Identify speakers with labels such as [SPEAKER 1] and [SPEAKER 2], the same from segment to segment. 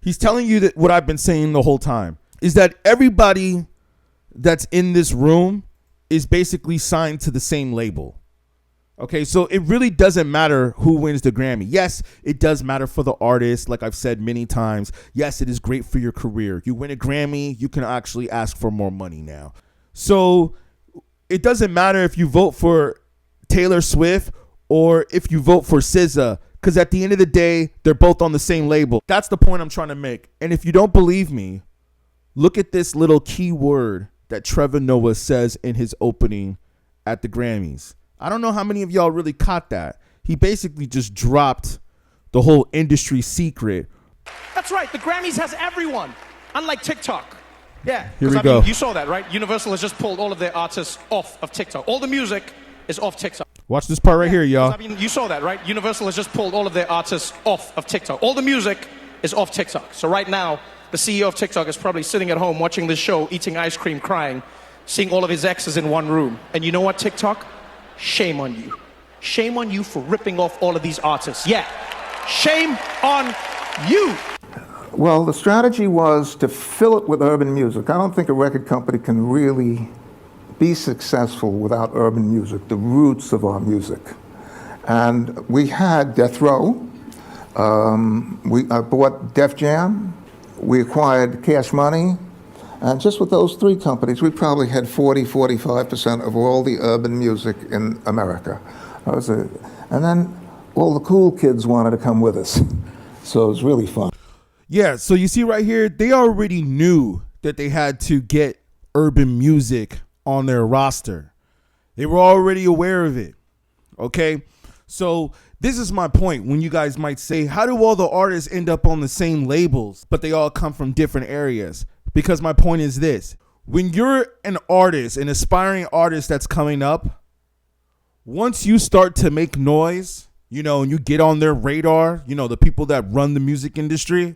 [SPEAKER 1] He's telling you that what I've been saying the whole time is that everybody that's in this room is basically signed to the same label. Okay, so it really doesn't matter who wins the Grammy. Yes, it does matter for the artist, like I've said many times. Yes, it is great for your career. You win a Grammy, you can actually ask for more money now. So it doesn't matter if you vote for Taylor Swift or if you vote for SZA, because at the end of the day, they're both on the same label. That's the point I'm trying to make. And if you don't believe me, look at this little key word that Trevor Noah says in his opening at the Grammys. I don't know how many of y'all really caught that. He basically just dropped the whole industry secret.
[SPEAKER 2] That's right. The Grammys has everyone, unlike TikTok. Yeah.
[SPEAKER 1] Here we go.
[SPEAKER 2] You saw that, right? Universal has just pulled all of their artists off of TikTok. All the music is off TikTok.
[SPEAKER 1] Watch this part right here, y'all.
[SPEAKER 2] You saw that, right? Universal has just pulled all of their artists off of TikTok. All the music is off TikTok. So right now, the CEO of TikTok is probably sitting at home watching this show, eating ice cream, crying, seeing all of his exes in one room. And you know what, TikTok? Shame on you. Shame on you for ripping off all of these artists. Yeah. Shame on you.
[SPEAKER 3] Well, the strategy was to fill it with urban music. I don't think a record company can really be successful without urban music, the roots of our music. And we had Death Row. I bought Def Jam. We acquired Cash Money. And just with those three companies, we probably had 45% of all the urban music in America. And then all the cool kids wanted to come with us. So it was really fun.
[SPEAKER 1] Yeah, so you see right here, they already knew that they had to get urban music on their roster. They were already aware of it. Okay? So this is my point when you guys might say, how do all the artists end up on the same labels, but they all come from different areas? Because my point is this. When you're an artist, an aspiring artist that's coming up, once you start to make noise, and you get on their radar, the people that run the music industry,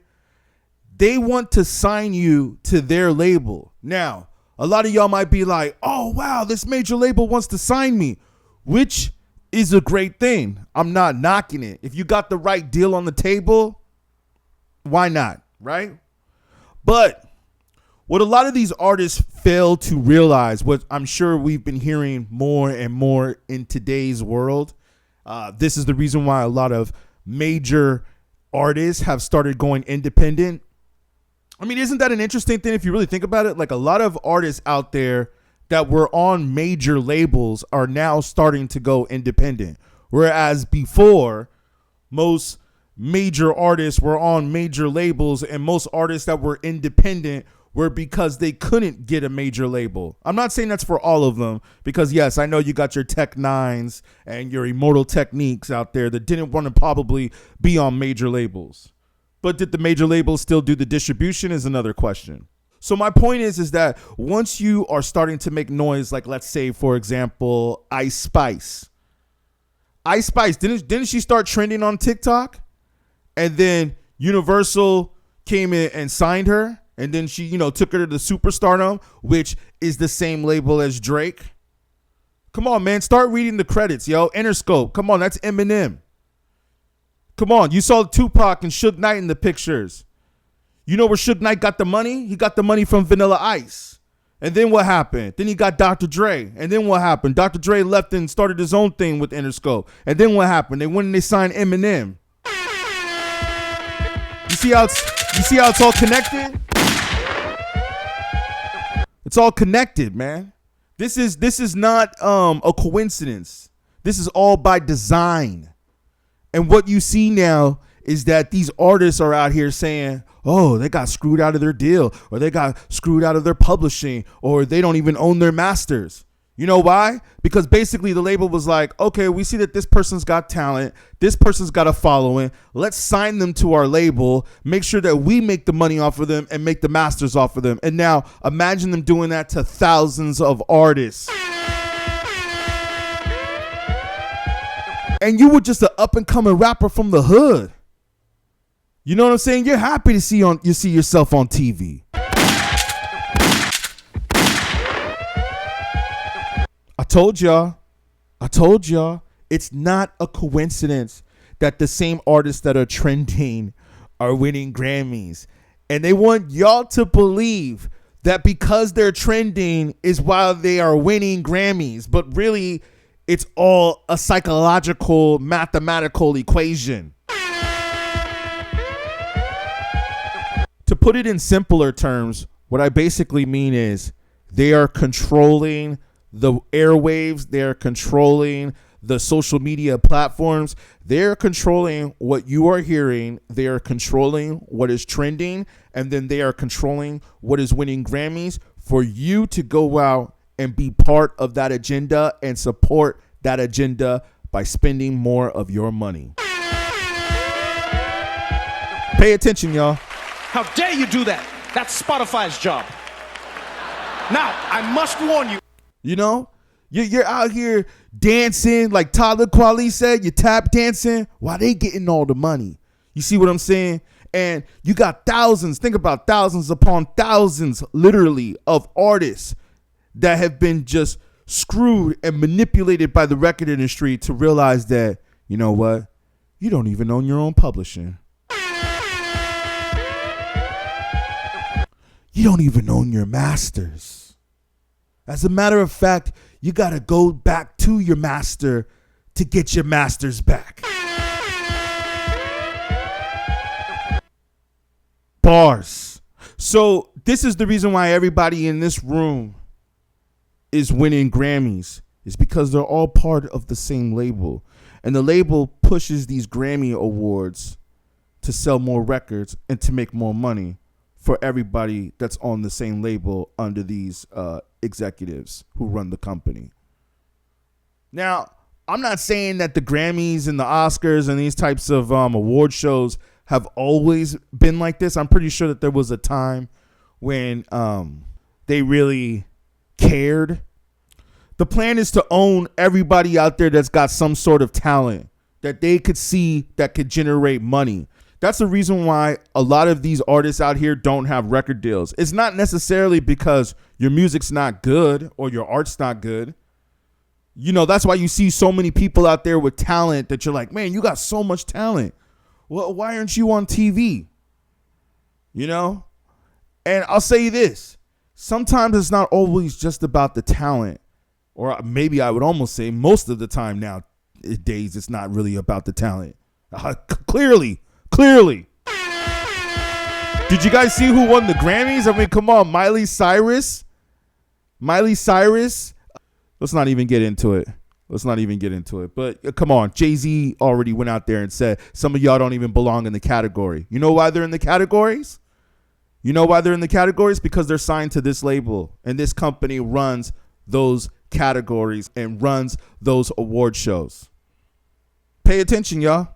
[SPEAKER 1] they want to sign you to their label. Now, a lot of y'all might be like, oh, wow, this major label wants to sign me, which is a great thing. I'm not knocking it. If you got the right deal on the table, why not, right? But what a lot of these artists fail to realize, what I'm sure we've been hearing more and more in today's world, this is the reason why a lot of major artists have started going independent. I mean, isn't that an interesting thing if you really think about it? Like a lot of artists out there that were on major labels are now starting to go independent. Whereas before, most major artists were on major labels and most artists that were independent were because they couldn't get a major label. I'm not saying that's for all of them because, yes, I know you got your Tech Nines and your Immortal Techniques out there that didn't want to probably be on major labels. But did the major labels still do the distribution is another question. So my point is that once you are starting to make noise, like let's say, for example, Ice Spice. Ice Spice, didn't she start trending on TikTok? And then Universal came in and signed her. And then she, took her to the Superstardom, which is the same label as Drake. Come on, man. Start reading the credits, yo. Interscope. Come on, that's Eminem. Come on. You saw Tupac and Suge Knight in the pictures. You know where Suge Knight got the money? He got the money from Vanilla Ice. And then what happened? Then he got Dr. Dre. And then what happened? Dr. Dre left and started his own thing with Interscope. And then what happened? They went and they signed Eminem. You see how it's all connected? It's all connected, man. This is not a coincidence. This is all by design. And what you see now is that these artists are out here saying, oh, they got screwed out of their deal, or they got screwed out of their publishing, or they don't even own their masters. You know why? Because basically the label was like, okay, we see that this person's got talent. This person's got a following. Let's sign them to our label, make sure that we make the money off of them and make the masters off of them. And now imagine them doing that to thousands of artists. And you were just an up and coming rapper from the hood. You know what I'm saying? You're happy to see yourself on TV. I told y'all, it's not a coincidence that the same artists that are trending are winning Grammys. And they want y'all to believe that because they're trending is why they are winning Grammys. But really, it's all a psychological, mathematical equation. To put it in simpler terms, what I basically mean is they are controlling the airwaves. They're controlling the social media platforms. They're controlling what you are hearing. They are controlling what is trending. And then they are controlling what is winning Grammys for you to go out and be part of that agenda and support that agenda by spending more of your money. Pay attention, y'all.
[SPEAKER 2] How dare you do that? That's Spotify's job. Now, I must warn you.
[SPEAKER 1] You know, you're out here dancing like Talib Kweli said, you tap dancing while they getting all the money. You see what I'm saying? And you got thousands, think about thousands upon thousands, literally, of artists that have been just screwed and manipulated by the record industry to realize that, you know what? You don't even own your own publishing. You don't even own your masters. As a matter of fact, you got to go back to your master to get your masters back. Bars. So this is the reason why everybody in this room is winning Grammys. Is because they're all part of the same label. And the label pushes these Grammy awards to sell more records and to make more money for everybody that's on the same label under these executives who run the company. Now, I'm not saying that the Grammys and the Oscars and these types of award shows have always been like this. I'm pretty sure that there was a time when they really cared. The plan is to own everybody out there that's got some sort of talent that they could see that could generate money. That's the reason why a lot of these artists out here don't have record deals. It's not necessarily because your music's not good or your art's not good. You know, that's why you see so many people out there with talent that you're like, man, you got so much talent. Well, why aren't you on TV? You know? And I'll say this. Sometimes it's not always just about the talent. Or maybe I would almost say most of the time nowadays it's not really about the talent. Clearly. Did you guys see who won the Grammys? I mean, come on, Miley Cyrus. Let's not even get into it. But come on, Jay-Z already went out there and said some of y'all don't even belong in the category. You know why they're in the categories? Because they're signed to this label, and this company runs those categories and runs those award shows. Pay attention, y'all.